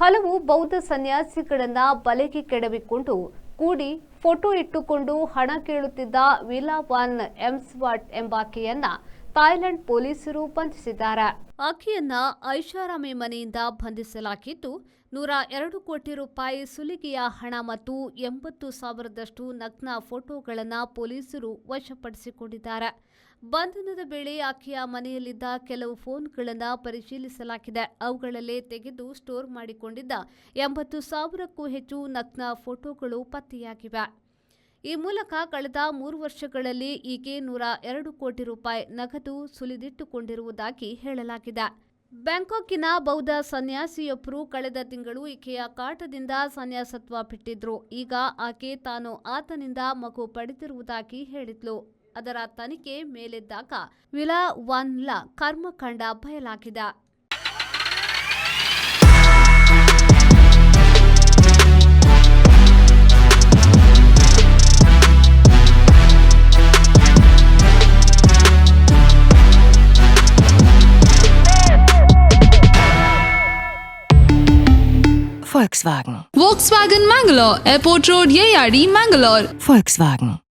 ಹಲವು ಬೌದ್ಧ ಸನ್ಯಾಸಿಗಳನ್ನ ಬಲೆಗೆ ಕೆಡವಿಕೊಂಡು ಕೂಡಿ ಫೋಟೋ ಇಟ್ಟುಕೊಂಡು ಹಣ ಕೇಳುತ್ತಿದ್ದ ವಿಲಾವಾನ್ ಎಮ್ಸ್ವಾಟ್ ಎಂಬಾಕೆಯನ್ನ ಥಾಯ್ಲೆಂಡ್ ಪೊಲೀಸರು ಬಂಧಿಸಿದ್ದಾರೆ. ಆಕೆಯನ್ನ ಐಷಾರಾಮಿ ಮನೆಯಿಂದ ಬಂಧಿಸಲಾಗಿದ್ದು 102 ಕೋಟಿ ರೂಪಾಯಿ ಸುಲಿಗೆಯ ಹಣ ಮತ್ತು 80,000ದಷ್ಟು ನಗ್ನ ಫೋಟೋಗಳನ್ನು ಪೊಲೀಸರು ವಶಪಡಿಸಿಕೊಂಡಿದ್ದಾರೆ. ಬಂಧನದ ವೇಳೆ ಆಕೆಯ ಮನೆಯಲ್ಲಿದ್ದ ಕೆಲವು ಫೋನ್ಗಳನ್ನು ಪರಿಶೀಲಿಸಲಾಗಿದೆ. ಅವುಗಳಲ್ಲೇ ತೆಗೆದು ಸ್ಟೋರ್ ಮಾಡಿಕೊಂಡಿದ್ದ 80,000ಕ್ಕೂ ಹೆಚ್ಚು ನಗ್ನ ಫೋಟೋಗಳು ಪತ್ತೆಯಾಗಿವೆ. ಈ ಮೂಲಕ ಕಳೆದ 3 ವರ್ಷಗಳಲ್ಲಿ ಈಕೆ 102 ಕೋಟಿ ರೂಪಾಯಿ ನಗದು ಸುಲಿದಿಟ್ಟುಕೊಂಡಿರುವುದಾಗಿ ಹೇಳಲಾಗಿದೆ. ಬ್ಯಾಂಕಾಕಿನ ಬೌದ್ಧ ಸನ್ಯಾಸಿಯೊಬ್ಬರು ಕಳೆದ ತಿಂಗಳು ಈಕೆಯ ಕಾಟದಿಂದ ಸನ್ಯಾಸತ್ವ ಬಿಟ್ಟಿದ್ರು. ಈಗ ಆಕೆ ತಾನು ಆತನಿಂದ ಮಗು ಪಡೆದಿರುವುದಾಗಿ ಹೇಳಿದ್ಲು. ಅದರ ತನಿಖೆ ಮೇಲೆದ್ದಾಗ ವಿಲಾವಾನ್ಳ ಕರ್ಮಕಾಂಡ ಬಯಲಾಗಿದೆ. Volkswagen Mangalore, Airport Road, Yeyadi, Mangalore. Volkswagen.